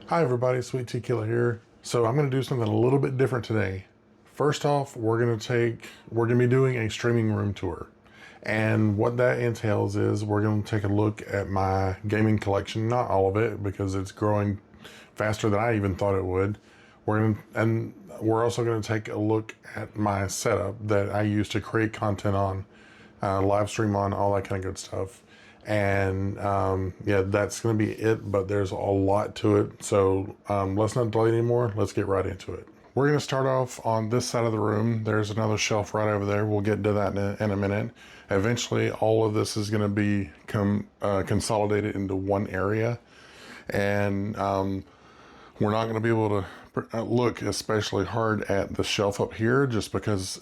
Hi everybody, Sweet Tea Killer here. So I'm going to do something a little bit different today. First off, we're going to be doing a streaming room tour. And what that entails is we're going to take a look at my gaming collection, not all of it because it's growing faster than I even thought it would. We're also going to take a look at my setup that I use to create content on, live stream on, all that kind of good stuff. And yeah, that's going to be it, but there's a lot to it. So let's not delay anymore. Let's get right into it. We're going to start off on this side of the room. There's another shelf right over there. We'll get to that in a minute. Eventually, all of this is going to be consolidated into one area. And we're not going to be able to look especially hard at the shelf up here just because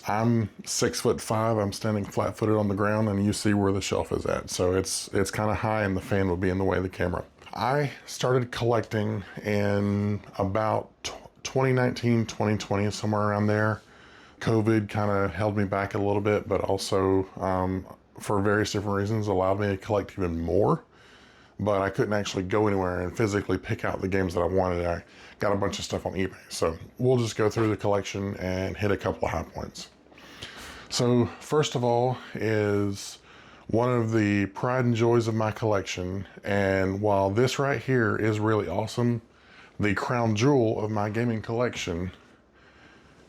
I'm 6'5", I'm standing flat-footed on the ground, and you see where the shelf is at. So it's kind of high and the fan will be in the way of the camera. I started collecting in about 2019, 2020, somewhere around there. COVID kind of held me back a little bit, but also for various different reasons allowed me to collect even more. But I couldn't actually go anywhere and physically pick out the games that I wanted. I got a bunch of stuff on eBay. So we'll just go through the collection and hit a couple of high points. So first of all is one of the pride and joys of my collection. And while this right here is really awesome, the crown jewel of my gaming collection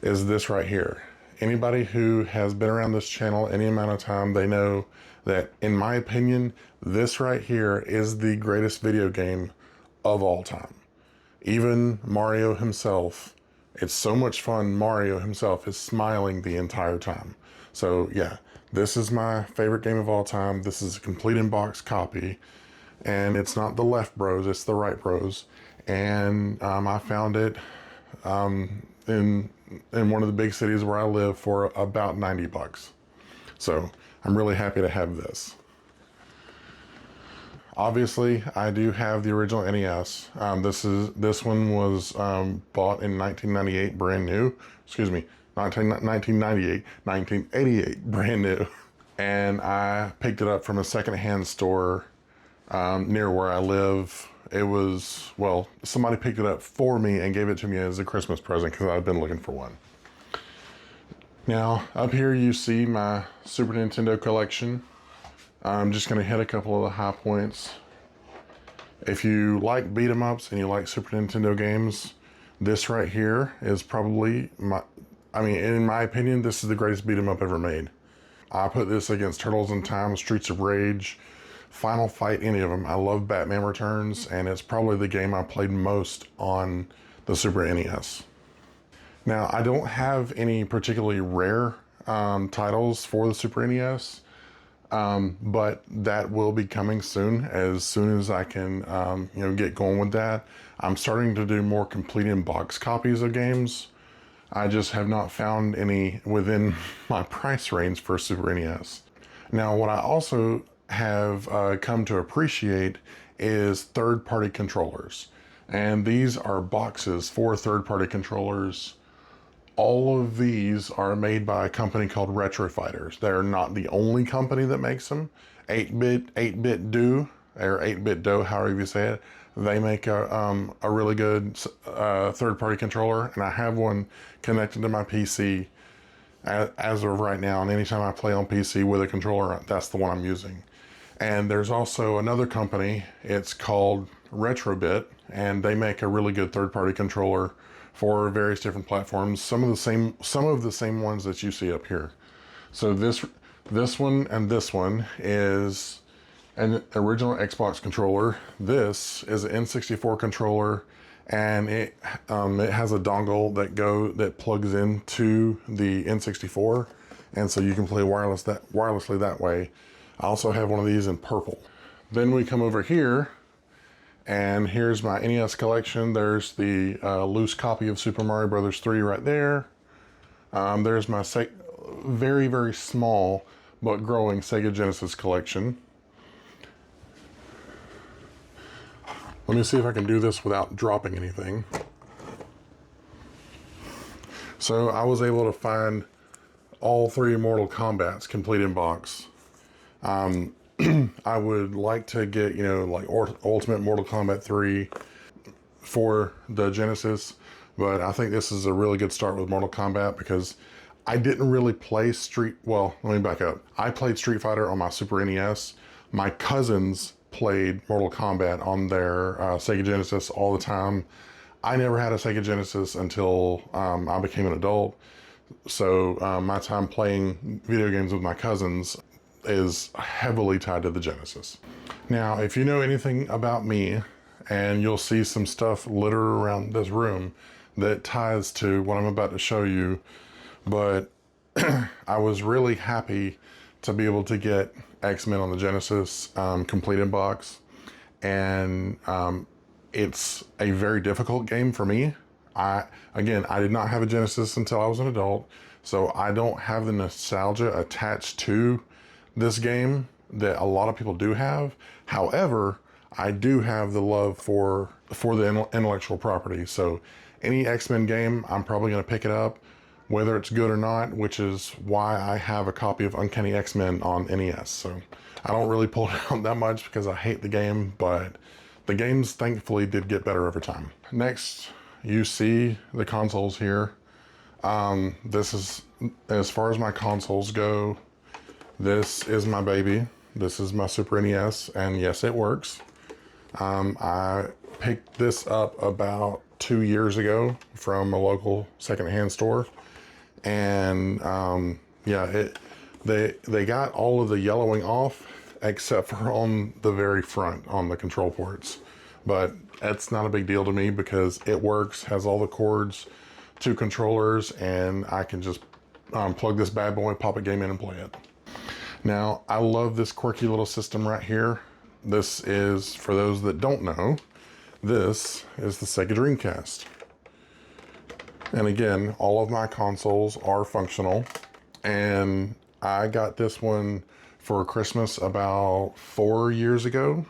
is this right here. Anybody who has been around this channel any amount of time, they know that, in my opinion, this right here is the greatest video game of all time. Even Mario himself, it's so much fun. Mario himself is smiling the entire time. So yeah, this is my favorite game of all time. This is a complete in-box copy, and it's not the Left Bros, it's the Right Bros. And I found it in one of the big cities where I live for about 90 bucks. So I'm really happy to have this. Obviously, I do have the original NES. This one was bought in 1998, brand new. Excuse me, not 1998, 1988, brand new. And I picked it up from a secondhand store near where I live. It was, well, somebody picked it up for me and gave it to me as a Christmas present because I've been looking for one. Now, up here you see my Super Nintendo collection. I'm just going to hit a couple of the high points. If you like beat 'em ups and you like Super Nintendo games, this right here is probably in my opinion, this is the greatest beat 'em up ever made. I put this against Turtles in Time, Streets of Rage, Final Fight, any of them. I love Batman Returns, and it's probably the game I played most on the Super NES. Now, I don't have any particularly rare titles for the Super NES, but that will be coming soon as I can get going with that. I'm starting to do more complete in-box copies of games. I just have not found any within my price range for Super NES. Now, what I also have come to appreciate is third-party controllers. And these are boxes for third-party controllers. All of these are made by a company called Retro Fighters. They're not the only company that makes them. 8-Bit Do, or 8-Bit Do, however you say it. They make a really good third-party controller, and I have one connected to my PC as of right now. And anytime I play on PC with a controller, that's the one I'm using. And there's also another company, it's called Retrobit, and they make a really good third-party controller for various different platforms. Some of the same ones that you see up here. So this one and this one is an original Xbox controller. This is an N64 controller, and it has a dongle that plugs into the N64, and so you can play wirelessly that way. I also have one of these in purple. Then we come over here, and here's my NES collection. There's the loose copy of Super Mario Bros. 3 right there. There's my very, very small but growing Sega Genesis collection. Let me see if I can do this without dropping anything. So I was able to find all 3 Mortal Kombats complete in box. I would like to get, like Ultimate Mortal Kombat 3, for the Genesis, but I think this is a really good start with Mortal Kombat because I didn't really play well, let me back up. I played Street Fighter on my Super NES. My cousins played Mortal Kombat on their Sega Genesis all the time. I never had a Sega Genesis until I became an adult. So my time playing video games with my cousins is heavily tied to the Genesis. Now, if you know anything about me, and you'll see some stuff littered around this room that ties to what I'm about to show you, but I was really happy to be able to get X-Men on the Genesis complete in box, and it's a very difficult game for me. I did not have a Genesis until I was an adult, so I don't have the nostalgia attached to this game that a lot of people do have. However, I do have the love for the intellectual property. So any X-Men game, I'm probably going to pick it up, whether it's good or not, which is why I have a copy of Uncanny X-Men on NES. So I don't really pull it out that much because I hate the game, but the games thankfully did get better over time. Next, you see the consoles here. This is, as far as my consoles go, this is my baby. This is my Super NES, and yes, it works. I picked this up about 2 years ago from a local secondhand store, and yeah, they got all of the yellowing off except for on the very front on the control ports, but that's not a big deal to me because it works, has all the cords, 2 controllers, and I can just plug this bad boy, pop a game in, and play it. Now, I love this quirky little system right here. This is, for those that don't know, this is the Sega Dreamcast. And again, all of my consoles are functional, and I got this one for Christmas about 4 years ago,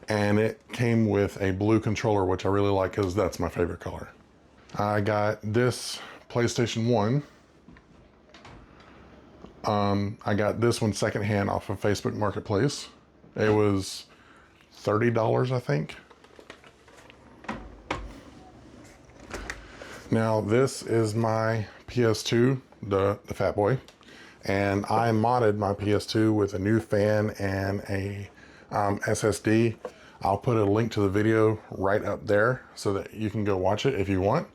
and it came with a blue controller, which I really like because that's my favorite color. I got this PlayStation 1. I got this one secondhand off of Facebook Marketplace. It was $30, I think. Now this is my PS2, the Fat Boy, and I modded my PS2 with a new fan and a SSD. I'll put a link to the video right up there so that you can go watch it if you want.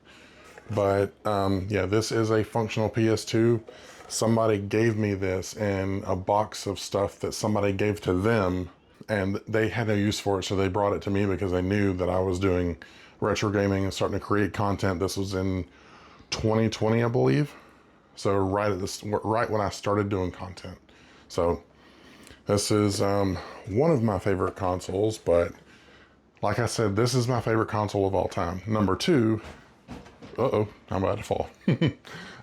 But yeah, this is a functional PS2. Somebody gave me this in a box of stuff that somebody gave to them, and they had no use for it, so they brought it to me because they knew that I was doing retro gaming and starting to create content. This was in 2020, I believe. So right when I started doing content. So this is one of my favorite consoles, but like I said, this is my favorite console of all time. Number 2, I'm about to fall.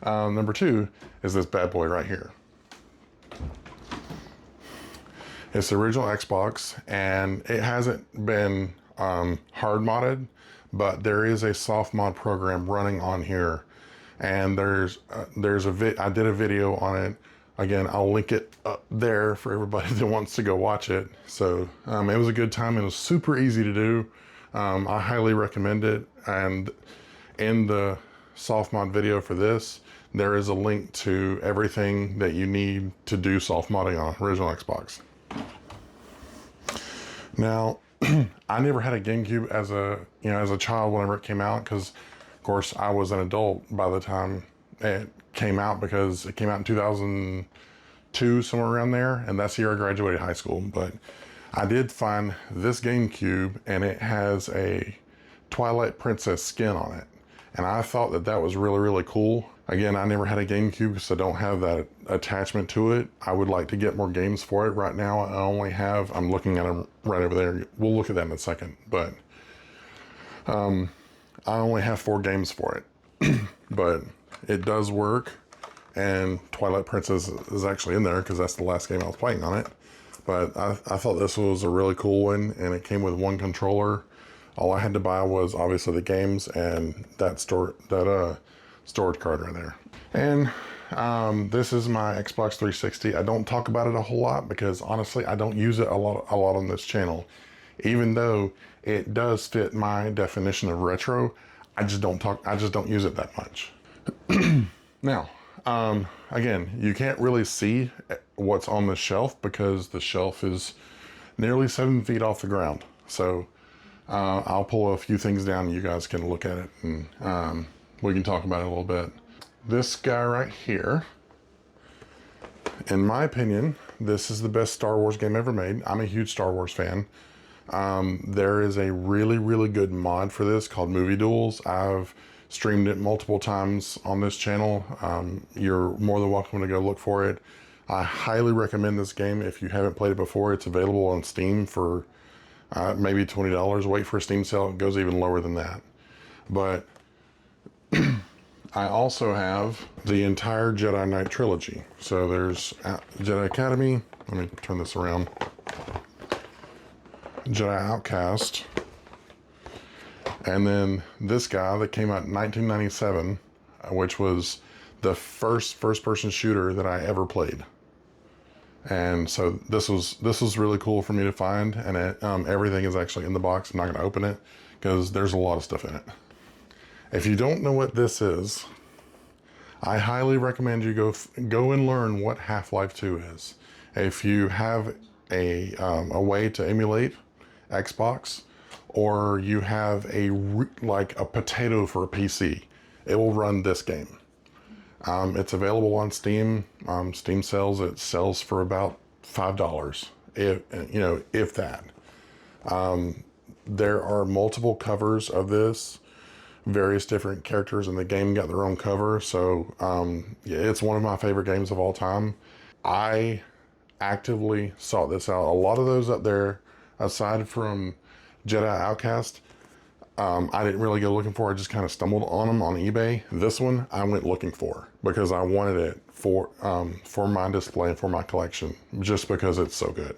Number 2 is this bad boy right here. It's the original Xbox, and it hasn't been hard modded, but there is a soft mod program running on here, and I did a video on it. Again, I'll link it up there for everybody that wants to go watch it. So it was a good time. It was super easy to do. I highly recommend it. And in the soft mod video for this, there is a link to everything that you need to do soft modding on original Xbox. Now, I never had a GameCube as a child whenever it came out, because of course I was an adult by the time it came out, because it came out in 2002, somewhere around there, and that's the year I graduated high school. But I did find this GameCube, and it has a Twilight Princess skin on it, and I thought that that was really, really cool. Again, I never had a GameCube because I don't have that attachment to it. I would like to get more games for it. Right now, I only have, I'm looking at them right over there. We'll look at that in a second, but I only have 4 games for it. But it does work, and Twilight Princess is actually in there because that's the last game I was playing on it. But I thought this was a really cool one, and it came with 1 controller. All I had to buy was obviously the games and that storage card right there. And this is my Xbox 360. I don't talk about it a whole lot because honestly I don't use it a lot on this channel. Even though it does fit my definition of retro, I just don't use it that much. Now, again, you can't really see what's on the shelf because the shelf is nearly 7 feet off the ground. So I'll pull a few things down and you guys can look at it and we can talk about it a little bit. This guy right here, in my opinion, this is the best Star Wars game ever made. I'm a huge Star Wars fan. There is a really, really good mod for this called Movie Duels. I've streamed it multiple times on this channel. You're more than welcome to go look for it. I highly recommend this game if you haven't played it before. It's available on Steam for maybe $20. Wait for a Steam sale. It goes even lower than that. But I also have the entire Jedi Knight trilogy. So there's Jedi Academy. Let me turn this around. Jedi Outcast. And then this guy that came out in 1997, which was the first-person shooter that I ever played. And so this was really cool for me to find, and everything is actually in the box. I'm not going to open it because there's a lot of stuff in it. If you don't know what this is, I highly recommend you go and learn what Half-Life 2 is. If you have a way to emulate Xbox, or you have like a potato for a PC, it will run this game. It's available on Steam. Steam sells it sells for about $5, if that. There are multiple covers of this. Various different characters in the game got their own cover. So yeah, it's one of my favorite games of all time. I actively sought this out. A lot of those up there, aside from Jedi Outcast, I didn't really go looking for. I just kind of stumbled on them on eBay. This one I went looking for because I wanted it for my display and for my collection, just because it's so good.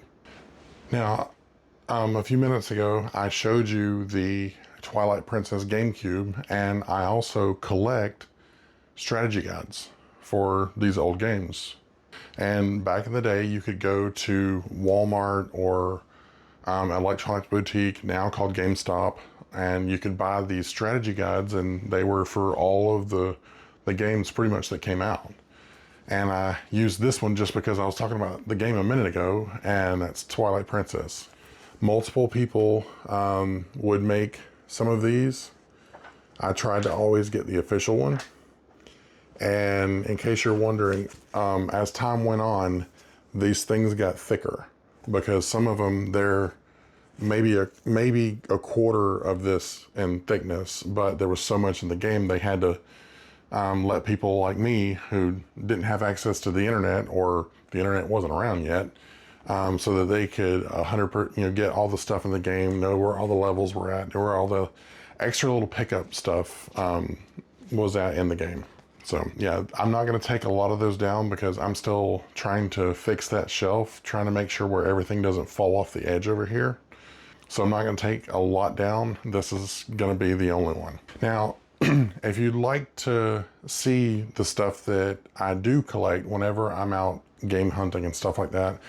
Now, a few minutes ago, I showed you the Twilight Princess GameCube, and I also collect strategy guides for these old games. And back in the day, you could go to Walmart or electronics boutique, now called GameStop, and you could buy these strategy guides, and they were for all of the games pretty much that came out. And I used this one just because I was talking about the game a minute ago, and that's Twilight Princess. Multiple people would make some of these. I tried to always get the official one. And in case you're wondering, as time went on, these things got thicker because some of them, they're maybe a quarter of this in thickness, but there was so much in the game they had to let people like me who didn't have access to the internet, or the internet wasn't around yet, so that they could get all the stuff in the game, know where all the levels were at, know where all the extra little pickup stuff was at in the game. So yeah, I'm not going to take a lot of those down because I'm still trying to fix that shelf, trying to make sure where everything doesn't fall off the edge over here. So I'm not going to take a lot down. This is going to be the only one. Now, if you'd like to see the stuff that I do collect whenever I'm out game hunting and stuff like that,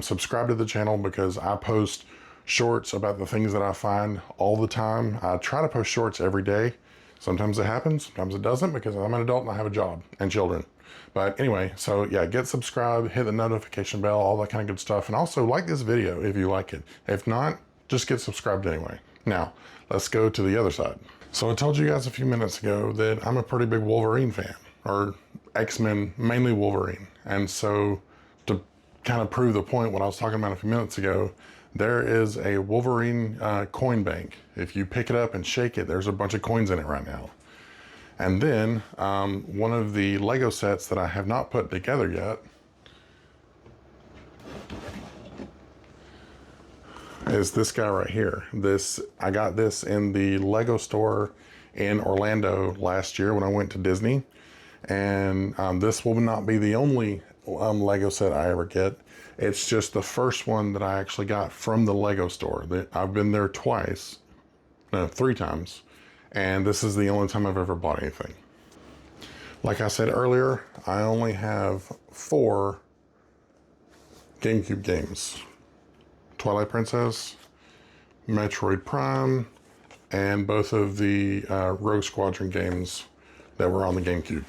subscribe to the channel because I post shorts about the things that I find all the time. I try to post shorts every day. Sometimes it happens, sometimes it doesn't, because I'm an adult and I have a job and children. But anyway, so yeah, get subscribed, hit the notification bell, all that kind of good stuff. And also like this video if you like it. If not, just get subscribed anyway. Now, let's go to the other side. So I told you guys a few minutes ago that I'm a pretty big Wolverine fan, or X-Men, mainly Wolverine. And so to kind of prove the point, what I was talking about a few minutes ago, there is a Wolverine coin bank. If you pick it up and shake it, there's a bunch of coins in it right now. And then one of the Lego sets that I have not put together yet is this guy right here. I got this in the Lego store in Orlando last year when I went to Disney. And this will not be the only Lego set I ever get. It's just the first one that I actually got from the Lego store. I've been there three times, and this is the only time I've ever bought anything. Like I said earlier, I only have 4 GameCube games. Twilight Princess, Metroid Prime, and both of the Rogue Squadron games that were on the GameCube.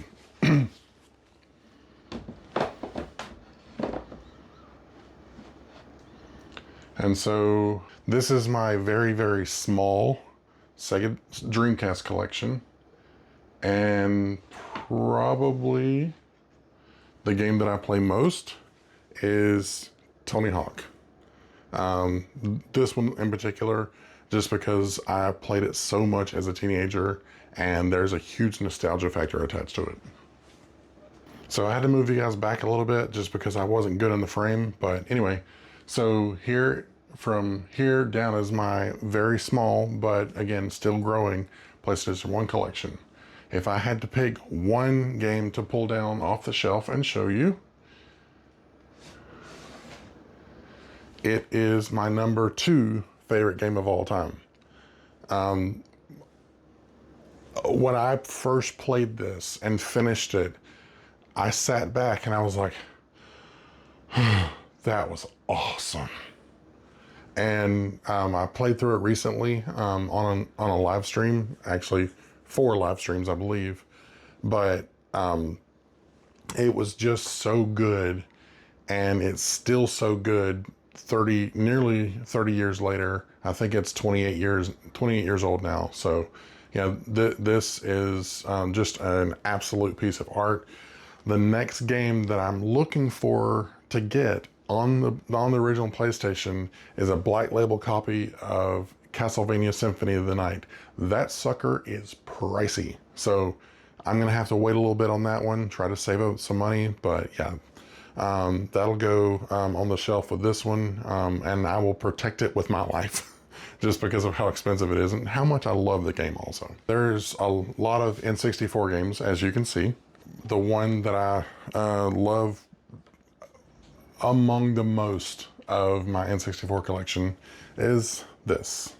And so this is my very, very small Sega Dreamcast collection, and probably the game that I play most is Tony Hawk. This one in particular, just because I played it so much as a teenager, and there's a huge nostalgia factor attached to it. So I had to move you guys back a little bit just because I wasn't good in the frame. But anyway, so here, from here down is my very small, but again, still growing PlayStation 1 collection. If I had to pick one game to pull down off the shelf and show you, it is my number 2 favorite game of all time. When I first played this and finished it, I sat back and I was like, that was awesome. And I played through it recently on a live stream, actually 4 live streams, I believe. But it was just so good, and it's still so good nearly 30 years later. I think it's 28 years old now. So yeah, this is just an absolute piece of art. The next game that I'm looking for to get on the original PlayStation is a black label copy of Castlevania Symphony of the Night. That sucker is pricey, so I'm gonna have to wait a little bit on that one, try to save up some money. But yeah, that'll go on the shelf with this one, and I will protect it with my life just because of how expensive it is and how much I love the game also. There's a lot of N64 games, as you can see. The one that I love among the most of my N64 collection is this.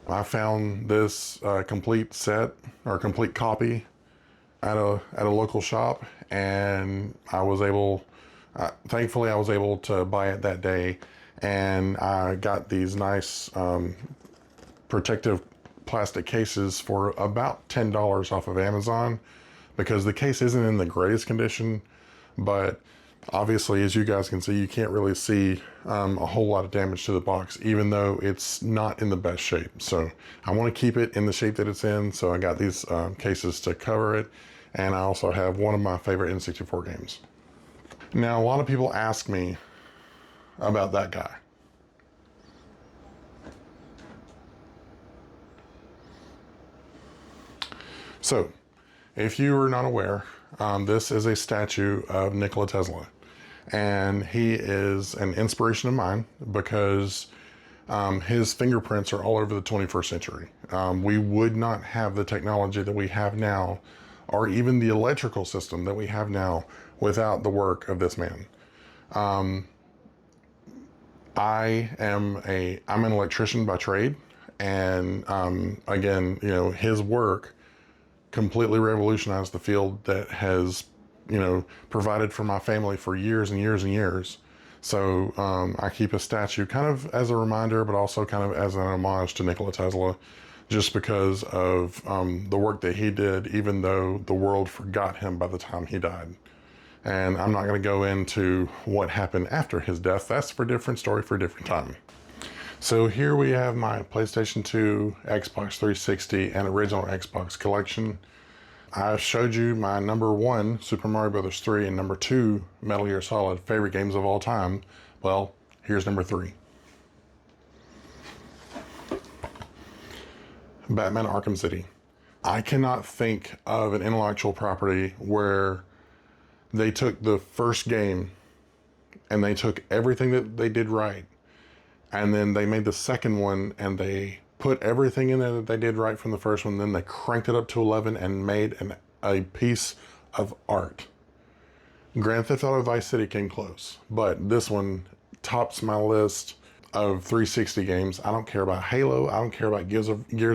I found this complete set or complete copy at a local shop, and I was able, thankfully I was able to buy it that day, and I got these nice protective plastic cases for about $10 off of Amazon, because the case isn't in the greatest condition, but obviously, as you guys can see, you can't really see a whole lot of damage to the box, even though it's not in the best shape. So I want to keep it in the shape that it's in, so I got these cases to cover it, and I also have one of my favorite N64 games. Now, a lot of people ask me about that guy. So, if you are not aware, this is a statue of Nikola Tesla. And he is an inspiration of mine because his fingerprints are all over the 21st century. We would not have the technology that we have now, or even the electrical system that we have now, without the work of this man. I'm an electrician by trade, and again, you know, his work completely revolutionized the field that has, you know, provided for my family for years and years and years. So I keep a statue kind of as a reminder, but also kind of as an homage to Nikola Tesla, just because of the work that he did, even though the world forgot him by the time he died. And I'm not going to go into what happened after his death. That's for a different story for a different time. So here we have my PlayStation 2, Xbox 360, and original Xbox collection. I showed you my number 1, Super Mario Bros. 3, and number 2, Metal Gear Solid, favorite games of all time. Well, here's number 3. Batman Arkham City. I cannot think of an intellectual property where they took the first game and they took everything that they did right, and then they made the second one and they put everything in there that they did right from the first one, then they cranked it up to 11 and made a piece of art. Grand Theft Auto Vice City came close, but this one tops my list of 360 games. I don't care about Halo, I don't care about Gears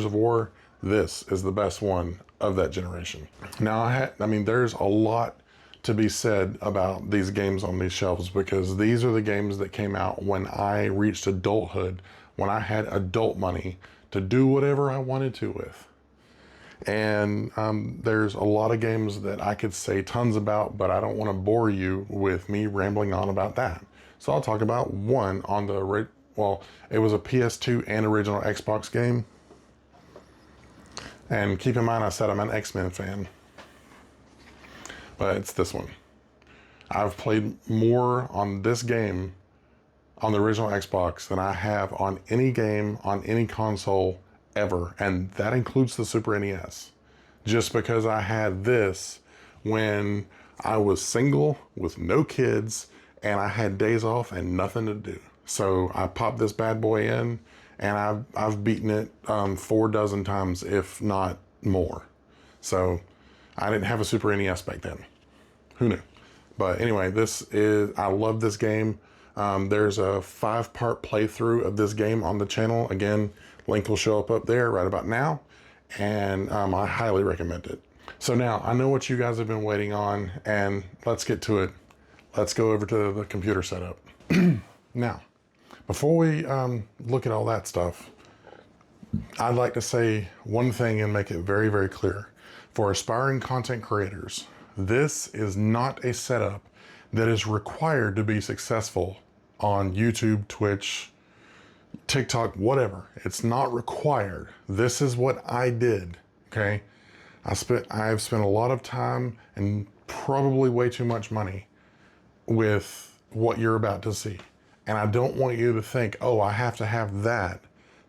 of War. This is the best one of that generation. Now, I mean, there's a lot to be said about these games on these shelves, because these are the games that came out when I reached adulthood when I had adult money to do whatever I wanted to with. And there's a lot of games that I could say tons about, but I don't want to bore you with me rambling on about that. So I'll talk about one on the, well, it was a PS2 and original Xbox game. And keep in mind, I said I'm an X-Men fan. But it's this one. I've played more on this game on the original Xbox than I have on any game on any console ever, and that includes the Super NES. Just because I had this when I was single with no kids and I had days off and nothing to do. So I popped this bad boy in, and I've beaten it 4 dozen times, if not more. So I didn't have a Super NES back then. Who knew? But anyway, I love this game. There's a 5-part playthrough of this game on the channel. Again, link will show up there right about now, and I highly recommend it. So now, I know what you guys have been waiting on, and let's get to it. Let's go over to the computer setup. Now, before we look at all that stuff, I'd like to say one thing and make it very, very clear. For aspiring content creators, this is not a setup that is required to be successful on YouTube, Twitch, TikTok, whatever. It's not required. This is what I did, okay? I've spent a lot of time and probably way too much money with what you're about to see. And I don't want you to think, oh, I have to have that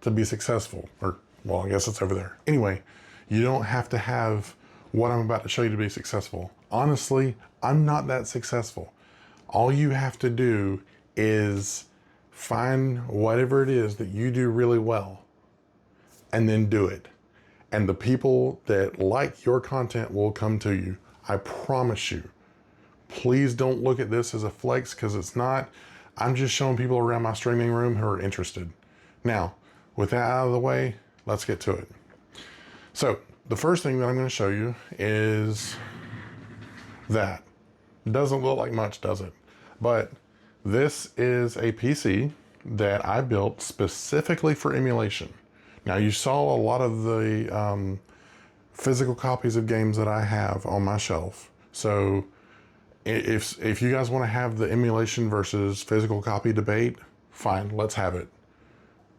to be successful. Or, well, I guess it's over there. Anyway, you don't have to have what I'm about to show you to be successful. Honestly, I'm not that successful. All you have to do is find whatever it is that you do really well and then do it. And the people that like your content will come to you. I promise you. Please don't look at this as a flex, because it's not. I'm just showing people around my streaming room who are interested. Now, with that out of the way, let's get to it. So, the first thing that I'm going to show you is that. It doesn't look like much, does it? But this is a PC that I built specifically for emulation. Now, you saw a lot of the physical copies of games that I have on my shelf. So if you guys want to have the emulation versus physical copy debate, fine, let's have it.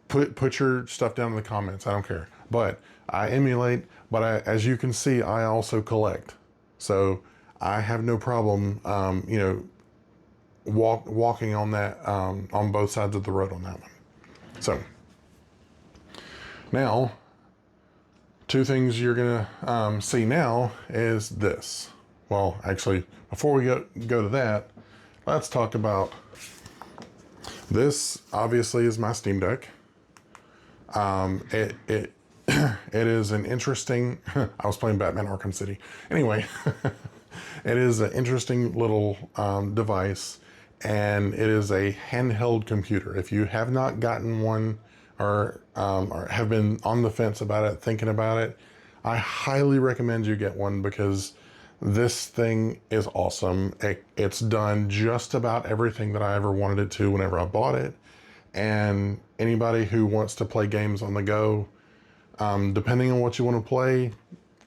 Put your stuff down in the comments. I don't care. But I emulate, but as you can see, I also collect. So I have no problem, walking on that, on both sides of the road on that one. So now, 2 things you're gonna see now is this. Well, actually, before we go to that, let's talk about this. Obviously, is my Steam Deck. It is an interesting. I was playing Batman Arkham City. Anyway, it is an interesting little device, and it is a handheld computer. If you have not gotten one or have been on the fence about it, thinking about it, I highly recommend you get one, because this thing is awesome. It's done just about everything that I ever wanted it to whenever I bought it. And anybody who wants to play games on the go, depending on what you want to play,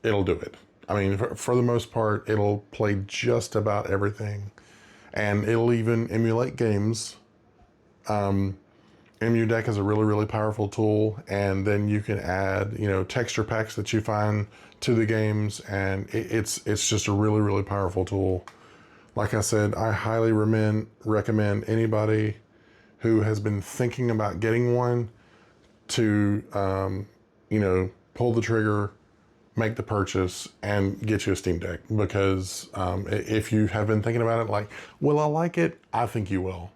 it'll do it. I mean, for the most part, it'll play just about everything. And it'll even emulate games. EmuDeck is a really, really powerful tool. And then you can add, texture packs that you find to the games. And it's just a really, really powerful tool. Like I said, I highly recommend anybody who has been thinking about getting one to, pull the trigger, make the purchase, and get you a Steam Deck. Because if you have been thinking about it, like, will I like it? I think you will.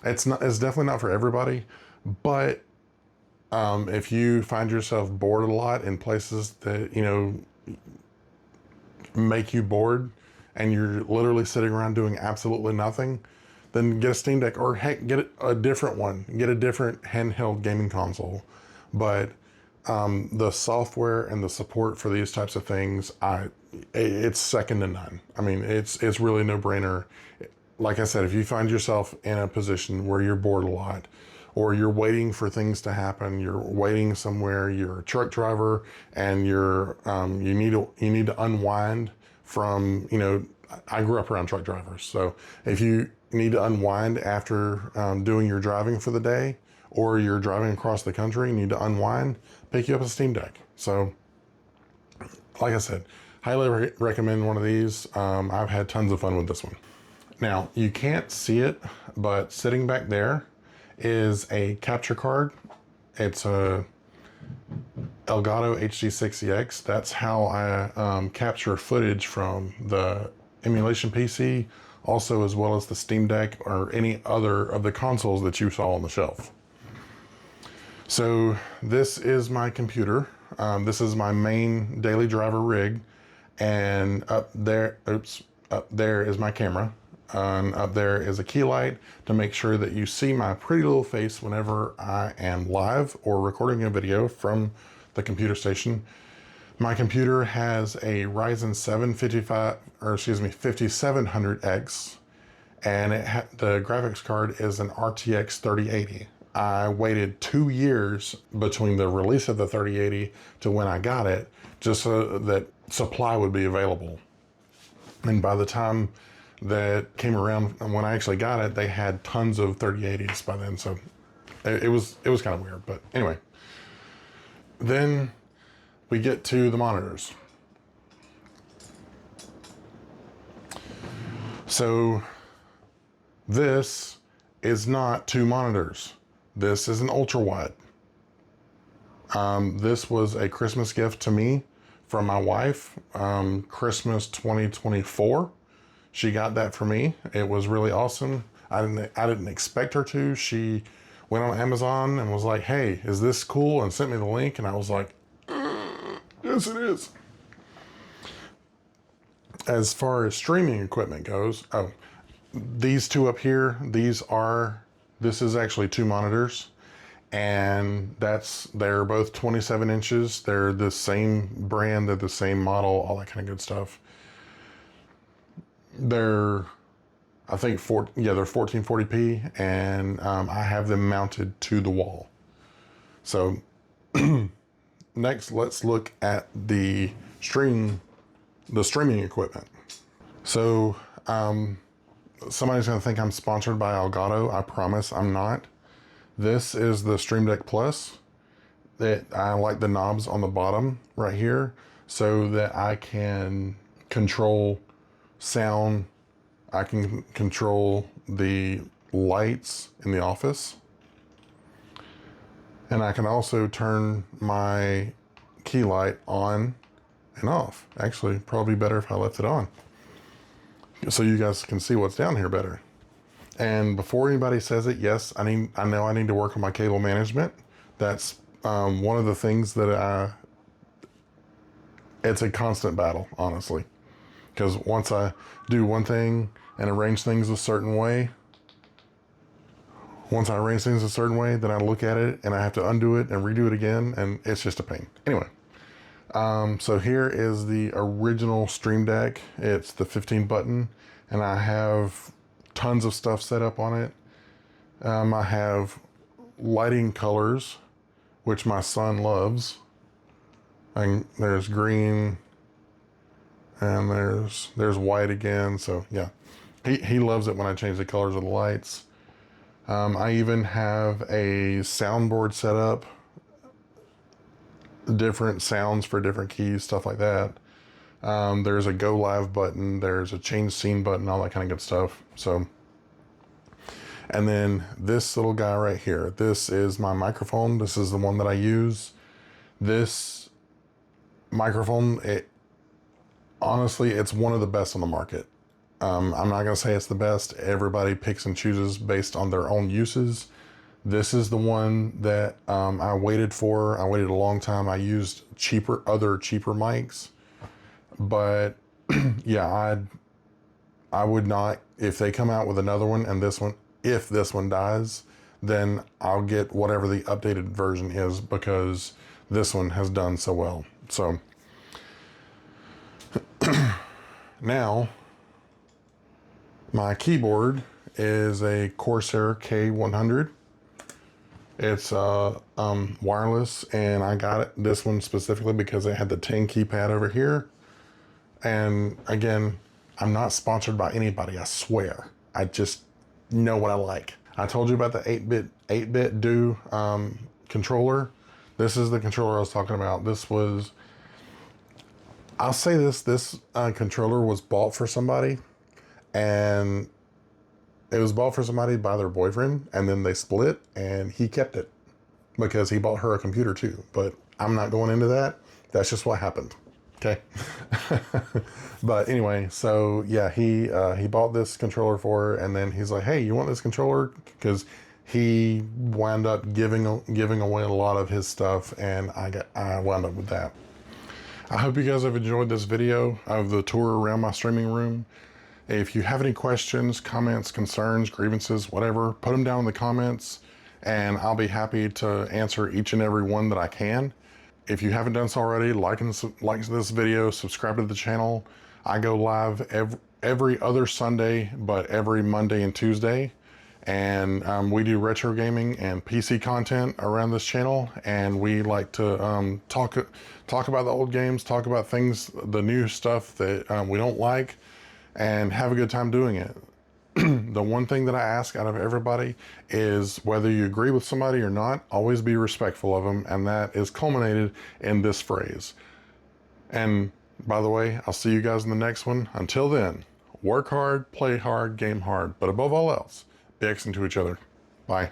It's definitely not for everybody, but if you find yourself bored a lot in places that, make you bored, and you're literally sitting around doing absolutely nothing, then get a Steam Deck, or heck, get a different one. Get a different handheld gaming console. But the software and the support for these types of things, it's second to none. I mean, it's really no brainer. Like I said, if you find yourself in a position where you're bored a lot, or you're waiting for things to happen. You're waiting somewhere. You're a truck driver, and you need to unwind from, you know. I grew up around truck drivers, so if you need to unwind after doing your driving for the day, or you're driving across the country, you need to unwind, pick you up a Steam Deck. So, like I said, highly recommend one of these. I've had tons of fun with this one. Now, you can't see it, but sitting back there is a capture card. It's a Elgato HD6EX. That's how I capture footage from the emulation PC, also as well as the Steam Deck or any other of the consoles that you saw on the shelf. So this is my computer. This is my main daily driver rig, and up there is my camera. Up there is a key light to make sure that you see my pretty little face whenever I am live or recording a video from the computer station. My computer has a Ryzen 7 5700X, and the graphics card is an RTX 3080. I waited 2 years between the release of the 3080 to when I got it, just so that supply would be available. And by the time that came around, when I actually got it, they had tons of 3080s by then. So it was kind of weird, but anyway. Then we get to the monitors. So this is not 2 monitors. This is an ultra wide. This was a Christmas gift to me from my wife, Christmas 2024. She got that for me. It was really awesome. I didn't expect her to. She went on Amazon and was like, "Hey, is this cool?" and sent me the link, and I was like, "Yes, it is." As far as streaming equipment goes, these two up here, this is actually 2 monitors, and they're both 27 inches. They're the same brand, they're the same model, all that kind of good stuff. They're, I think, they're 1440p, and I have them mounted to the wall. So next, let's look at the streaming equipment. So somebody's gonna think I'm sponsored by Elgato. I promise I'm not. This is the Stream Deck Plus. I like the knobs on the bottom right here so that I can control sound. I can control the lights in the office. And I can also turn my key light on and off. Actually, probably better if I left it on, so you guys can see what's down here better. And before anybody says it, yes, I know I need to work on my cable management. That's one of the things that it's a constant battle, honestly. Because once I do one thing and arrange things a certain way, then I look at it and I have to undo it and redo it again, and it's just a pain. Anyway, so here is the original Stream Deck. It's the 15 button, and I have tons of stuff set up on it. I have lighting colors, which my son loves. And there's green, and there's white again. So yeah, he loves it when I change the colors of the lights. I even have a soundboard set up, different sounds for different keys, stuff like that. There's a go live button, there's a change scene button, all that kind of good stuff. So, and then this little guy right here, this is my microphone. This is the one that I use. This microphone, honestly, it's one of the best on the market. I'm not going to say it's the best. Everybody picks and chooses based on their own uses. This is the one that I waited for. I waited a long time. I used other cheaper mics. But yeah, I would not, if they come out with another one and if this one dies, then I'll get whatever the updated version is, because this one has done so well. So now my keyboard is a Corsair K100. It's wireless, and I got this one specifically because it had the 10 keypad over here. And again, I'm not sponsored by anybody, I swear. I just know what I like. I told you about the 8-bit do controller. This is the controller I was talking about. I'll say this controller was bought for somebody, and it was bought for somebody by their boyfriend, and then they split, and he kept it because he bought her a computer too. But I'm not going into that. That's just what happened. Okay. But anyway, so yeah, he bought this controller for her, and then he's like, "Hey, you want this controller?" Because he wound up giving away a lot of his stuff, and I wound up with that. I hope you guys have enjoyed this video of the tour around my streaming room. If you have any questions, comments, concerns, grievances, whatever, put them down in the comments, and I'll be happy to answer each and every one that I can. If you haven't done so already, like this video, subscribe to the channel. I go live every other Sunday, but every Monday and Tuesday. And we do retro gaming and PC content around this channel. And we like to talk about the old games, talk about things, the new stuff that we don't like, and have a good time doing it. The one thing that I ask out of everybody is whether you agree with somebody or not, always be respectful of them, and that is culminated in this phrase. And by the way, I'll see you guys in the next one. Until then, work hard, play hard, game hard, but above all else, be excellent to each other. Bye.